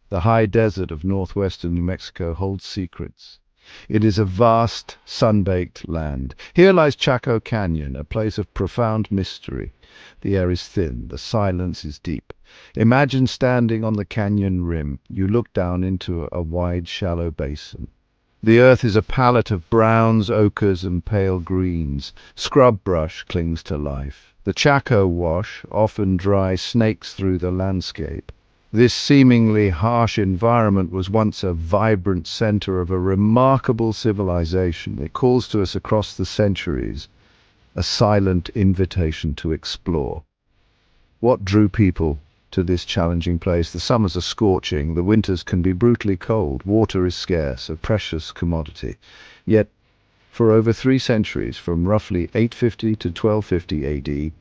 The high desert of northwestern New Mexico holds secrets. It is a vast, sun-baked land. Here lies Chaco Canyon, a place of profound mystery. The air is thin, the silence is deep. Imagine standing on the canyon rim. You look down into a wide, shallow basin. The earth is a palette of browns, ochres, and pale greens. Scrub brush clings to life. The Chaco wash, often dry, snakes through the landscape. This seemingly harsh environment was once a vibrant center of a remarkable civilization. It calls to us across the centuries, a silent invitation to explore. What drew people to this challenging place? The summers are scorching, the winters can be brutally cold, water is scarce, a precious commodity. Yet, for over 3 centuries, from roughly 850 to 1250 AD,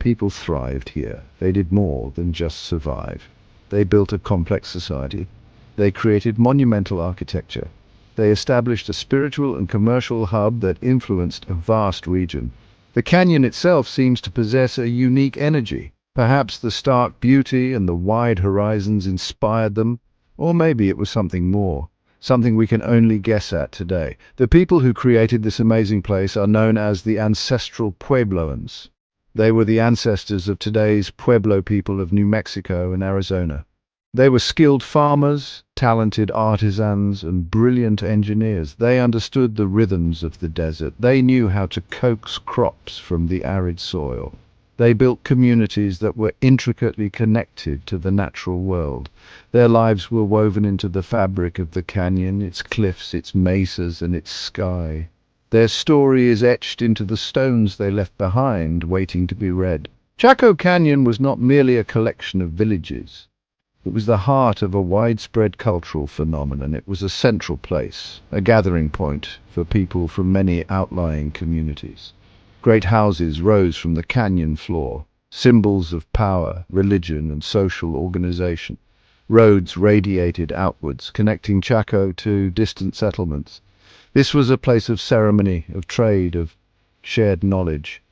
people thrived here. They did more than just survive. They built a complex society. They created monumental architecture. They established a spiritual and commercial hub that influenced a vast region. The canyon itself seems to possess a unique energy. Perhaps the stark beauty and the wide horizons inspired them, or maybe it was something more, something we can only guess at today. The people who created this amazing place are known as the Ancestral Puebloans. They were the ancestors of today's Pueblo people of New Mexico and Arizona. They were skilled farmers, talented artisans, and brilliant engineers. They understood the rhythms of the desert. They knew how to coax crops from the arid soil. They built communities that were intricately connected to the natural world. Their lives were woven into the fabric of the canyon, its cliffs, its mesas, and its sky. Their story is etched into the stones they left behind, waiting to be read. Chaco Canyon was not merely a collection of villages. It was the heart of a widespread cultural phenomenon. It was a central place, a gathering point for people from many outlying communities. Great houses rose from the canyon floor, symbols of power, religion, and social organization. Roads radiated outwards, connecting Chaco to distant settlements. This was a place of ceremony, of trade, of shared knowledge.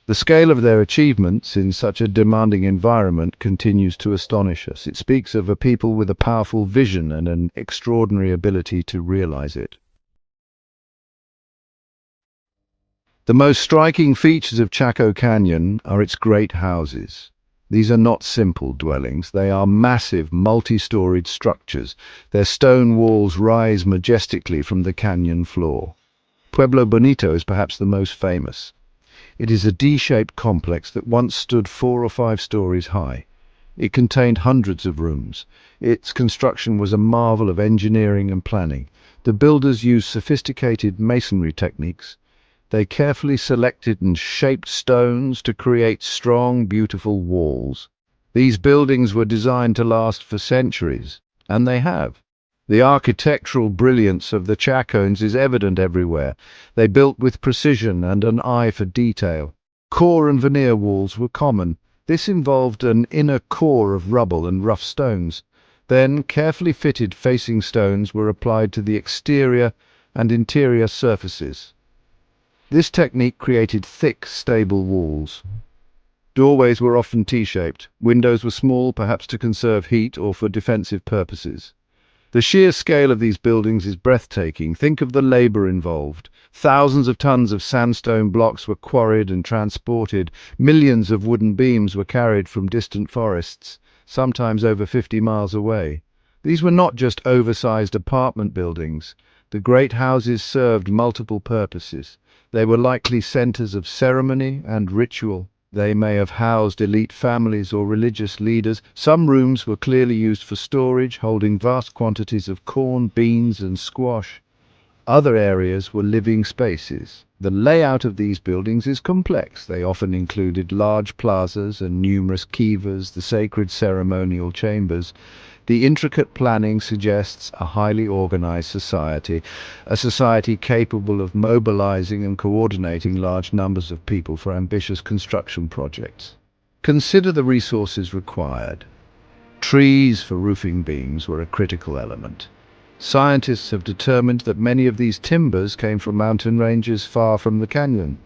The scale of their achievements in such a demanding environment continues to astonish us. It speaks of a people with a powerful vision and an extraordinary ability to realize it. The most striking features of Chaco Canyon are its great houses. These are not simple dwellings. They are massive, multi-storied structures. Their stone walls rise majestically from the canyon floor. Pueblo Bonito is perhaps the most famous. It is a D-shaped complex that once stood 4 or 5 stories high. It contained hundreds of rooms. Its construction was a marvel of engineering and planning. The builders used sophisticated masonry techniques. They carefully selected and shaped stones to create strong, beautiful walls. These buildings were designed to last for centuries, and they have. The architectural brilliance of the Chacoans is evident everywhere. They built with precision and an eye for detail. Core and veneer walls were common. This involved an inner core of rubble and rough stones. Then, carefully fitted facing stones were applied to the exterior and interior surfaces. This technique created thick, stable walls. Doorways were often T-shaped. Windows were small, perhaps to conserve heat or for defensive purposes. The sheer scale of these buildings is breathtaking. Think of the labor involved. Thousands of tons of sandstone blocks were quarried and transported. Millions of wooden beams were carried from distant forests, sometimes over 50 miles away. These were not just oversized apartment buildings. The great houses served multiple purposes. They were likely centers of ceremony and ritual. They may have housed elite families or religious leaders. Some rooms were clearly used for storage, holding vast quantities of corn, beans, and squash. Other areas were living spaces. The layout of these buildings is complex. They often included large plazas and numerous kivas, the sacred ceremonial chambers. The intricate planning suggests a highly organized society, a society capable of mobilizing and coordinating large numbers of people for ambitious construction projects. Consider the resources required. Trees for roofing beams were a critical element. Scientists have determined that many of these timbers came from mountain ranges far from the canyon.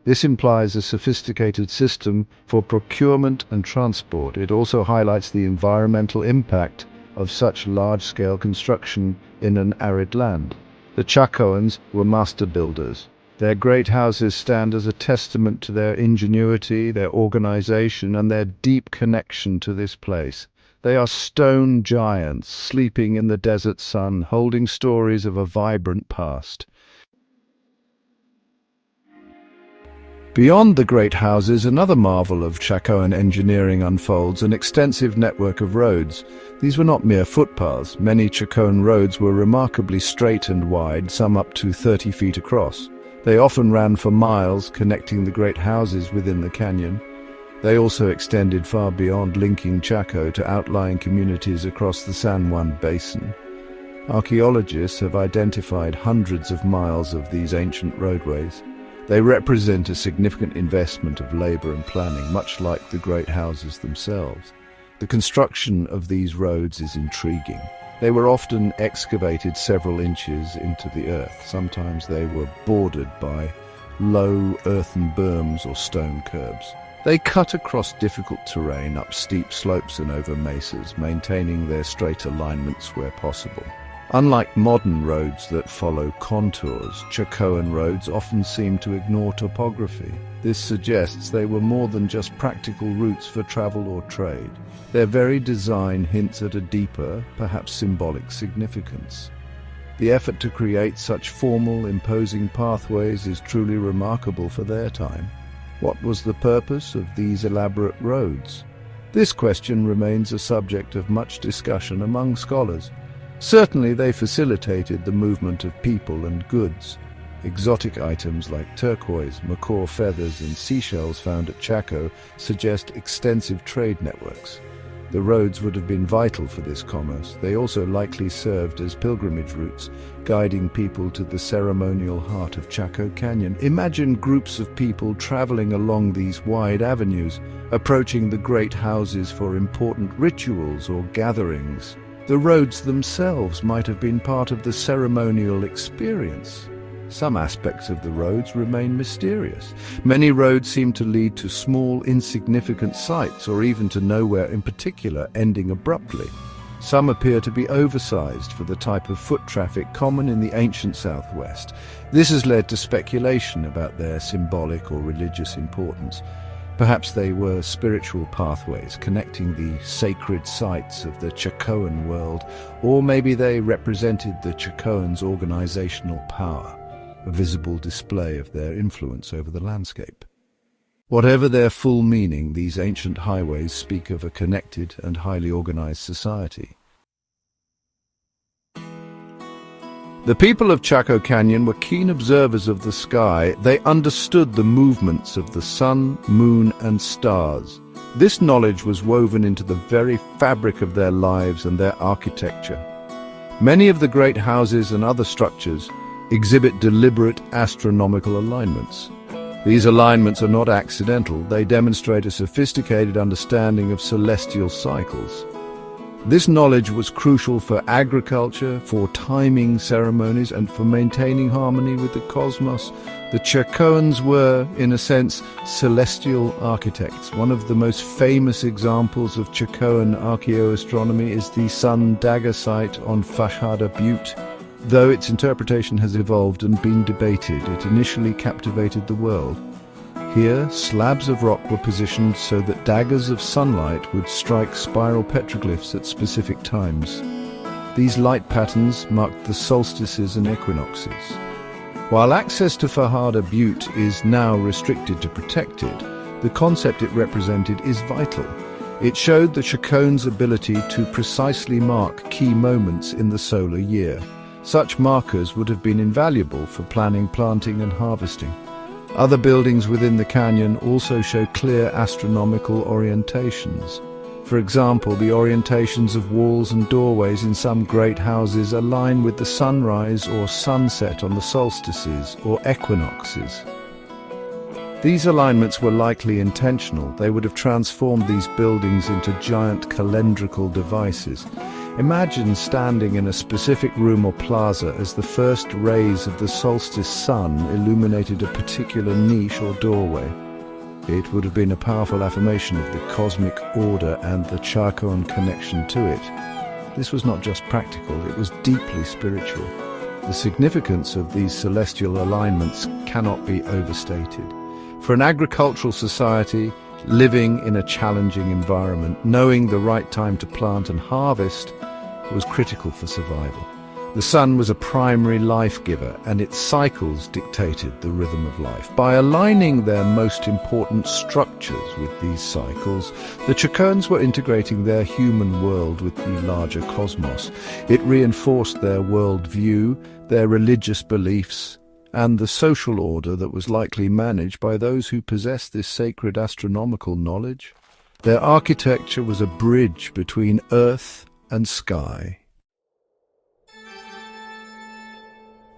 This implies a sophisticated system for procurement and transport. It also highlights the environmental impact of such large-scale construction in an arid land. The Chacoans were master builders. Their great houses stand as a testament to their ingenuity, their organization, and their deep connection to this place. They are stone giants sleeping in the desert sun, holding stories of a vibrant past. Beyond the great houses, another marvel of Chacoan engineering unfolds, an extensive network of roads. These were not mere footpaths. Many Chacoan roads were remarkably straight and wide, some up to 30 feet across. They often ran for miles, connecting the great houses within the canyon. They also extended far beyond, linking Chaco to outlying communities across the San Juan Basin. Archaeologists have identified hundreds of miles of these ancient roadways. They represent a significant investment of labor and planning, much like the great houses themselves. The construction of these roads is intriguing. They were often excavated several inches into the earth. Sometimes they were bordered by low earthen berms or stone curbs. They cut across difficult terrain, up steep slopes and over mesas, maintaining their straight alignments where possible. Unlike modern roads that follow contours, Chacoan roads often seem to ignore topography. This suggests they were more than just practical routes for travel or trade. Their very design hints at a deeper, perhaps symbolic significance. The effort to create such formal, imposing pathways is truly remarkable for their time. What was the purpose of these elaborate roads? This question remains a subject of much discussion among scholars. Certainly they facilitated the movement of people and goods. Exotic items like turquoise, macaw feathers, and seashells found at Chaco suggest extensive trade networks. The roads would have been vital for this commerce. They also likely served as pilgrimage routes, guiding people to the ceremonial heart of Chaco Canyon. Imagine groups of people traveling along these wide avenues, approaching the great houses for important rituals or gatherings. The roads themselves might have been part of the ceremonial experience. Some aspects of the roads remain mysterious. Many roads seem to lead to small, insignificant sites, or even to nowhere in particular, ending abruptly. Some appear to be oversized for the type of foot traffic common in the ancient Southwest. This has led to speculation about their symbolic or religious importance. Perhaps they were spiritual pathways connecting the sacred sites of the Chacoan world, or maybe they represented the Chacoans' organizational power, a visible display of their influence over the landscape. Whatever their full meaning, these ancient highways speak of a connected and highly organized society. The people of Chaco Canyon were keen observers of the sky. They understood the movements of the sun, moon, and stars. This knowledge was woven into the very fabric of their lives and their architecture. Many of the great houses and other structures exhibit deliberate astronomical alignments. These alignments are not accidental. They demonstrate a sophisticated understanding of celestial cycles. This knowledge was crucial for agriculture, for timing ceremonies, and for maintaining harmony with the cosmos. The Chacoans were, in a sense, celestial architects. One of the most famous examples of Chacoan archaeoastronomy is the Sun Dagger site on Fajada Butte. Though its interpretation has evolved and been debated, it initially captivated the world. Here, slabs of rock were positioned so that daggers of sunlight would strike spiral petroglyphs at specific times. These light patterns marked the solstices and equinoxes. While access to Fajada Butte is now restricted to protected, the concept it represented is vital. It showed the Chacoans' ability to precisely mark key moments in the solar year. Such markers would have been invaluable for planning, planting, and harvesting. Other buildings within the canyon also show clear astronomical orientations. For example, the orientations of walls and doorways in some great houses align with the sunrise or sunset on the solstices or equinoxes. These alignments were likely intentional. They would have transformed these buildings into giant calendrical devices. Imagine standing in a specific room or plaza as the first rays of the solstice sun illuminated a particular niche or doorway. It would have been a powerful affirmation of the cosmic order and the Chacoan connection to it. This was not just practical, it was deeply spiritual. The significance of these celestial alignments cannot be overstated. For an agricultural society, living in a challenging environment, knowing the right time to plant and harvest was critical for survival. The sun was a primary life giver, and its cycles dictated the rhythm of life. By aligning their most important structures with these cycles, the Chacoans were integrating their human world with the larger cosmos. It reinforced their worldview, their religious beliefs, and the social order that was likely managed by those who possessed this sacred astronomical knowledge. Their architecture was a bridge between earth and sky.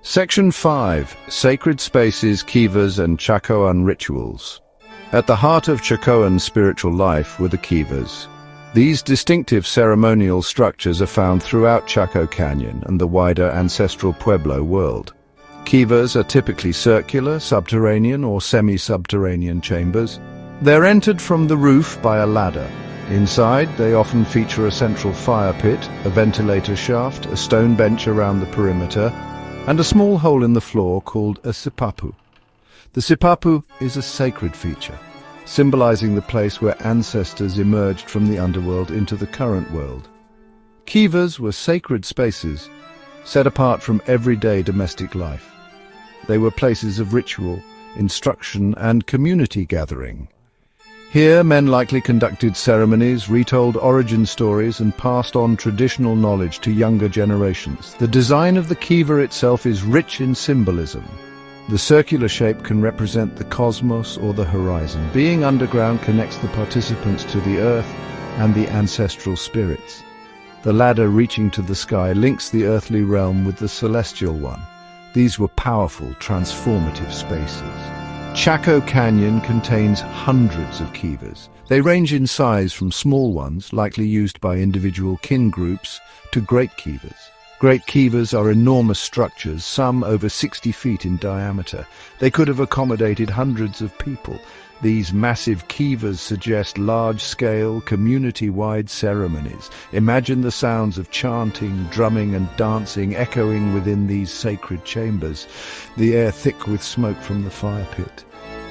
Section 5. Sacred Spaces, Kivas and Chacoan Rituals. At the heart of Chacoan spiritual life were the kivas. These distinctive ceremonial structures are found throughout Chaco Canyon and the wider Ancestral Pueblo world. Kivas are typically circular, subterranean or semi-subterranean chambers. They're entered from the roof by a ladder. Inside, they often feature a central fire pit, a ventilator shaft, a stone bench around the perimeter, and a small hole in the floor called a sipapu. The sipapu is a sacred feature, symbolizing the place where ancestors emerged from the underworld into the current world. Kivas were sacred spaces, set apart from everyday domestic life. They were places of ritual, instruction, and community gathering. Here, men likely conducted ceremonies, retold origin stories, and passed on traditional knowledge to younger generations. The design of the kiva itself is rich in symbolism. The circular shape can represent the cosmos or the horizon. Being underground connects the participants to the earth and the ancestral spirits. The ladder reaching to the sky links the earthly realm with the celestial one. These were powerful, transformative spaces. Chaco Canyon contains hundreds of kivas. They range in size from small ones, likely used by individual kin groups, to great kivas. Great kivas are enormous structures, some over 60 feet in diameter. They could have accommodated hundreds of people. These massive kivas suggest large-scale, community-wide ceremonies. Imagine the sounds of chanting, drumming and dancing echoing within these sacred chambers, the air thick with smoke from the fire pit,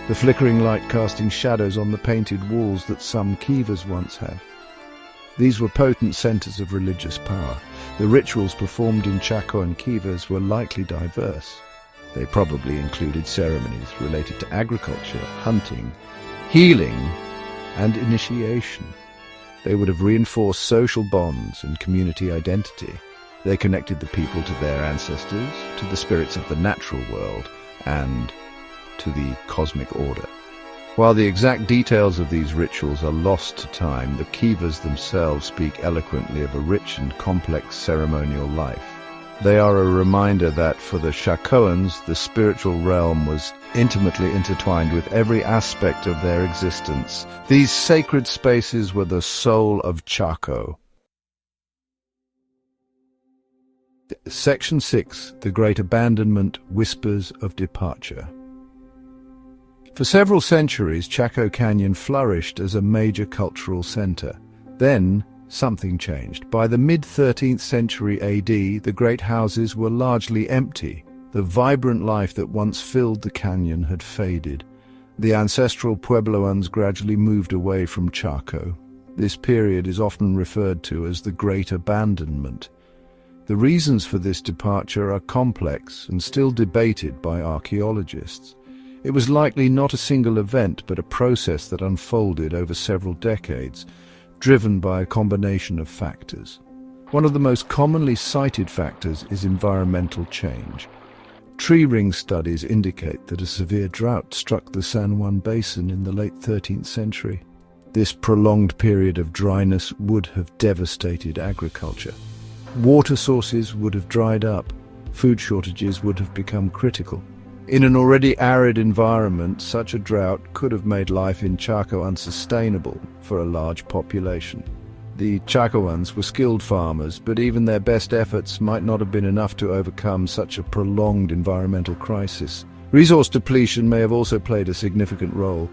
the flickering light casting shadows on the painted walls that some kivas once had. These were potent centers of religious power. The rituals performed in Chaco and kivas were likely diverse. They probably included ceremonies related to agriculture, hunting, healing, and initiation. They would have reinforced social bonds and community identity. They connected the people to their ancestors, to the spirits of the natural world, and to the cosmic order. While the exact details of these rituals are lost to time, the kivas themselves speak eloquently of a rich and complex ceremonial life. They are a reminder that for the Chacoans, the spiritual realm was intimately intertwined with every aspect of their existence. These sacred spaces were the soul of Chaco. Section 6. The Great Abandonment, Whispers of Departure. For several centuries, Chaco Canyon flourished as a major cultural center. Then, something changed. By the mid-13th century AD, the great houses were largely empty. The vibrant life that once filled the canyon had faded. The ancestral Puebloans gradually moved away from Chaco. This period is often referred to as the Great Abandonment. The reasons for this departure are complex and still debated by archaeologists. It was likely not a single event, but a process that unfolded over several decades, driven by a combination of factors. One of the most commonly cited factors is environmental change. Tree ring studies indicate that a severe drought struck the San Juan Basin in the late 13th century. This prolonged period of dryness would have devastated agriculture. Water sources would have dried up. Food shortages would have become critical. In an already arid environment, such a drought could have made life in Chaco unsustainable for a large population. The Chacoans were skilled farmers, but even their best efforts might not have been enough to overcome such a prolonged environmental crisis. Resource depletion may have also played a significant role.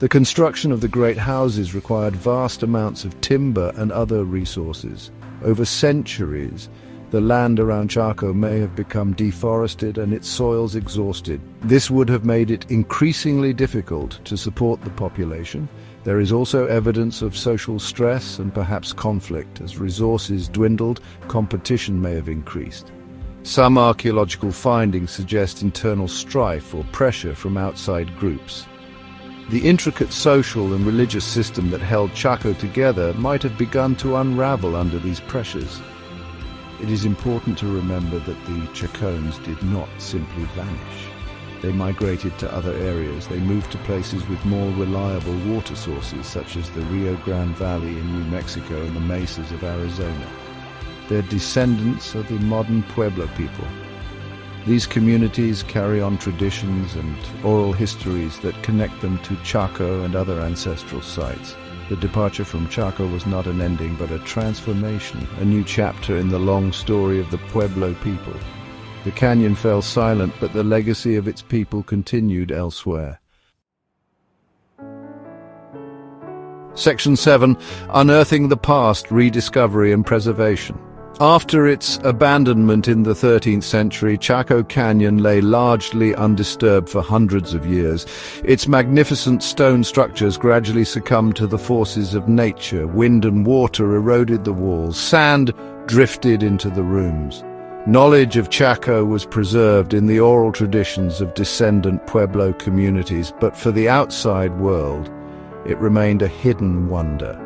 The construction of the great houses required vast amounts of timber and other resources. Over centuries, the land around Chaco may have become deforested and its soils exhausted. This would have made it increasingly difficult to support the population. There is also evidence of social stress and perhaps conflict. As resources dwindled, competition may have increased. Some archaeological findings suggest internal strife or pressure from outside groups. The intricate social and religious system that held Chaco together might have begun to unravel under these pressures. It is important to remember that the Chacoans did not simply vanish. They migrated to other areas. They moved to places with more reliable water sources, such as the Rio Grande Valley in New Mexico and the mesas of Arizona. Their descendants are the modern Pueblo people. These communities carry on traditions and oral histories that connect them to Chaco and other ancestral sites. The departure from Chaco was not an ending, but a transformation, a new chapter in the long story of the Pueblo people. The canyon fell silent, but the legacy of its people continued elsewhere. Section 7. Unearthing the Past, Rediscovery and Preservation. After its abandonment in the 13th century, Chaco Canyon lay largely undisturbed for hundreds of years. Its magnificent stone structures gradually succumbed to the forces of nature. Wind and water eroded the walls. Sand drifted into the rooms. Knowledge of Chaco was preserved in the oral traditions of descendant Pueblo communities, but for the outside world, it remained a hidden wonder.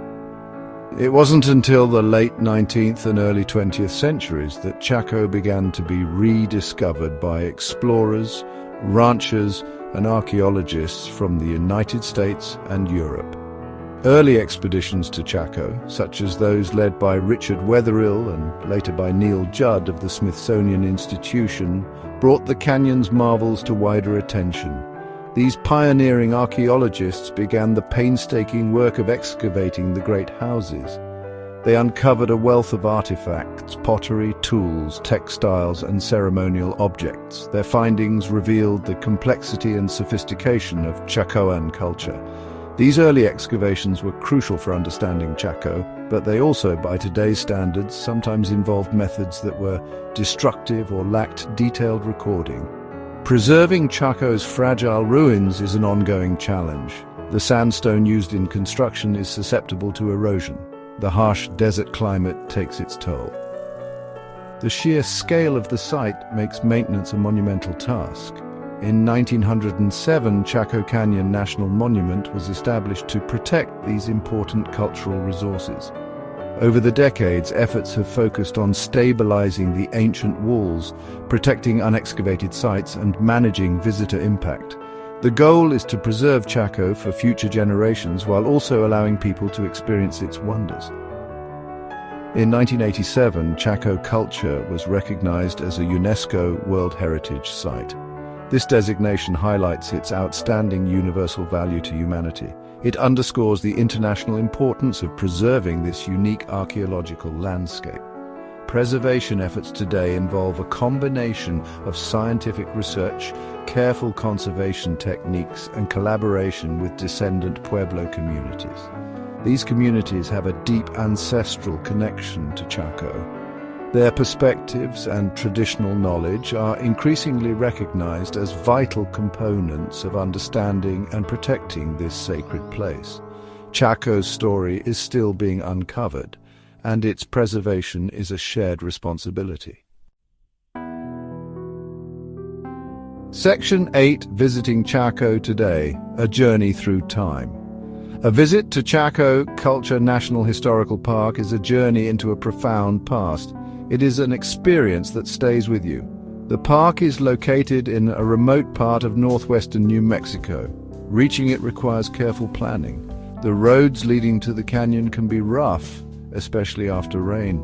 It wasn't until the late 19th and early 20th centuries that Chaco began to be rediscovered by explorers, ranchers, and archaeologists from the United States and Europe. Early expeditions to Chaco, such as those led by Richard Wetherill and later by Neil Judd of the Smithsonian Institution, brought the canyon's marvels to wider attention. These pioneering archaeologists began the painstaking work of excavating the great houses. They uncovered a wealth of artifacts, pottery, tools, textiles, and ceremonial objects. Their findings revealed the complexity and sophistication of Chacoan culture. These early excavations were crucial for understanding Chaco, but they also, by today's standards, sometimes involved methods that were destructive or lacked detailed recording. Preserving Chaco's fragile ruins is an ongoing challenge. The sandstone used in construction is susceptible to erosion. The harsh desert climate takes its toll. The sheer scale of the site makes maintenance a monumental task. In 1907, Chaco Canyon National Monument was established to protect these important cultural resources. Over the decades, efforts have focused on stabilizing the ancient walls, protecting unexcavated sites, and managing visitor impact. The goal is to preserve Chaco for future generations while also allowing people to experience its wonders. In 1987, Chaco Culture was recognized as a UNESCO World Heritage Site. This designation highlights its outstanding universal value to humanity. It underscores the international importance of preserving this unique archaeological landscape. Preservation efforts today involve a combination of scientific research, careful conservation techniques, and collaboration with descendant Pueblo communities. These communities have a deep ancestral connection to Chaco. Their perspectives and traditional knowledge are increasingly recognized as vital components of understanding and protecting this sacred place. Chaco's story is still being uncovered, and its preservation is a shared responsibility. Section 8. Visiting Chaco Today, a journey through time. A visit to Chaco Culture National Historical Park is a journey into a profound past. It is an experience that stays with you. The park is located in a remote part of northwestern New Mexico. Reaching it requires careful planning. The roads leading to the canyon can be rough, especially after rain.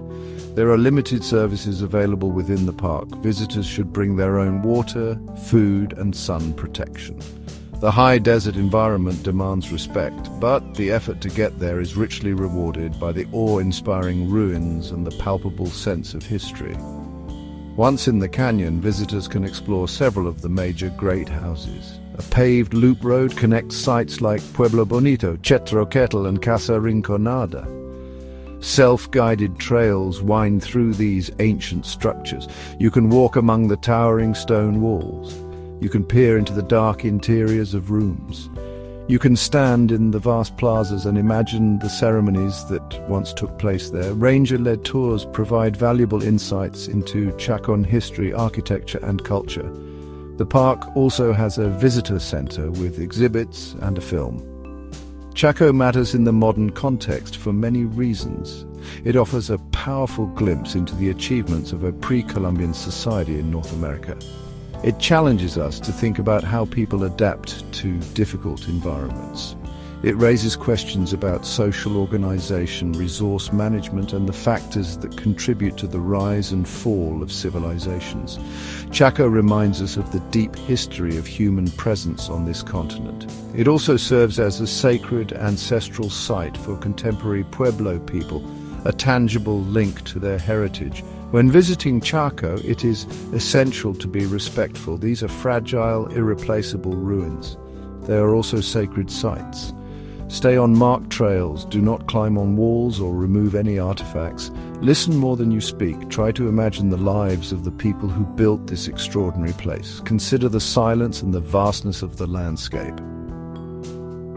There are limited services available within the park. Visitors should bring their own water, food, and sun protection. The high desert environment demands respect, but the effort to get there is richly rewarded by the awe-inspiring ruins and the palpable sense of history. Once in the canyon, visitors can explore several of the major great houses. A paved loop road connects sites like Pueblo Bonito, Chetroquetl, and Casa Rinconada. Self-guided trails wind through these ancient structures. You can walk among the towering stone walls. You can peer into the dark interiors of rooms. You can stand in the vast plazas and imagine the ceremonies that once took place there. Ranger-led tours provide valuable insights into Chacan history, architecture, and culture. The park also has a visitor center with exhibits and a film. Chaco matters in the modern context for many reasons. It offers a powerful glimpse into the achievements of a pre-Columbian society in North America. It challenges us to think about how people adapt to difficult environments. It raises questions about social organization, resource management, and the factors that contribute to the rise and fall of civilizations. Chaco reminds us of the deep history of human presence on this continent. It also serves as a sacred ancestral site for contemporary Pueblo people, a tangible link to their heritage. When visiting Chaco, it is essential to be respectful. These are fragile, irreplaceable ruins. They are also sacred sites. Stay on marked trails, do not climb on walls or remove any artifacts. Listen more than you speak. Try to imagine the lives of the people who built this extraordinary place. Consider the silence and the vastness of the landscape.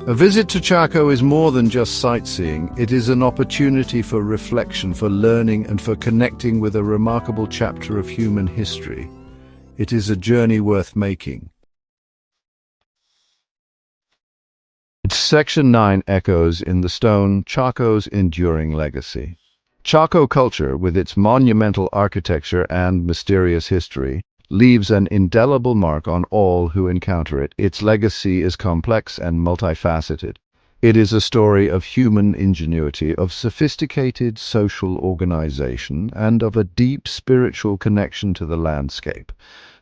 A visit to Chaco is more than just sightseeing. It is an opportunity for reflection, for learning, and for connecting with a remarkable chapter of human history. It is a journey worth making. Section 9 echoes in the stone Chaco's enduring legacy. Chaco culture, with its monumental architecture and mysterious history, leaves an indelible mark on all who encounter it. Its legacy is complex and multifaceted. It is a story of human ingenuity, of sophisticated social organization, and of a deep spiritual connection to the landscape.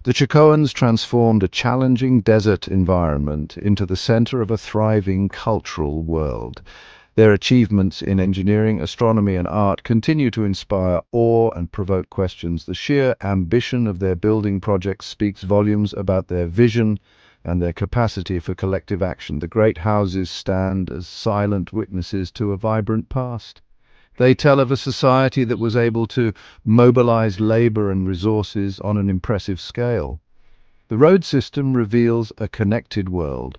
The Chacoans transformed a challenging desert environment into the center of a thriving cultural world. Their achievements in engineering, astronomy, and art continue to inspire awe and provoke questions. The sheer ambition of their building projects speaks volumes about their vision and their capacity for collective action. The great houses stand as silent witnesses to a vibrant past. They tell of a society that was able to mobilize labor and resources on an impressive scale. The road system reveals a connected world,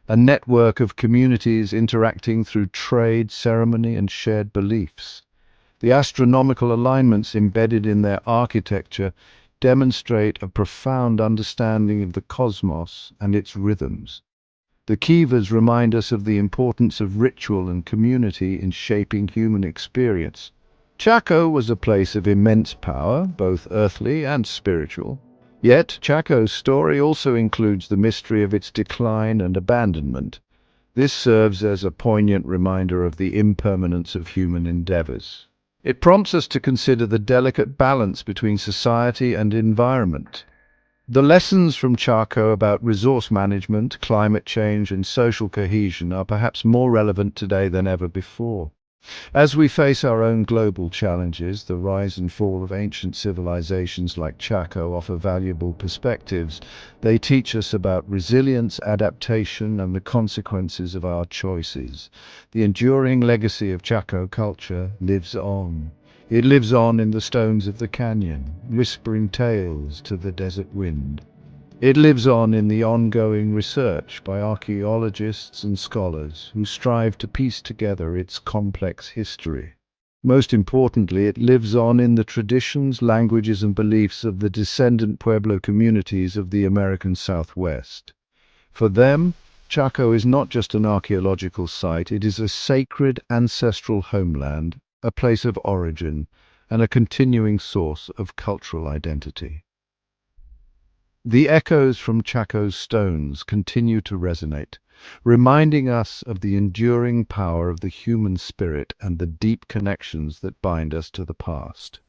a network of communities interacting through trade, ceremony, and shared beliefs. The astronomical alignments embedded in their architecture demonstrate a profound understanding of the cosmos and its rhythms. The kivas remind us of the importance of ritual and community in shaping human experience. Chaco was a place of immense power, both earthly and spiritual. Yet, Chaco's story also includes the mystery of its decline and abandonment. This serves as a poignant reminder of the impermanence of human endeavors. It prompts us to consider the delicate balance between society and environment. The lessons from Chaco about resource management, climate change, and social cohesion are perhaps more relevant today than ever before. As we face our own global challenges, the rise and fall of ancient civilizations like Chaco offer valuable perspectives. They teach us about resilience, adaptation, and the consequences of our choices. The enduring legacy of Chaco culture lives on. It lives on in the stones of the canyon, whispering tales to the desert wind. It lives on in the ongoing research by archaeologists and scholars who strive to piece together its complex history. Most importantly, it lives on in the traditions, languages, and beliefs of the descendant Pueblo communities of the American Southwest. For them, Chaco is not just an archaeological site, it is a sacred ancestral homeland, a place of origin, and a continuing source of cultural identity. The echoes from Chaco's stones continue to resonate, reminding us of the enduring power of the human spirit and the deep connections that bind us to the past.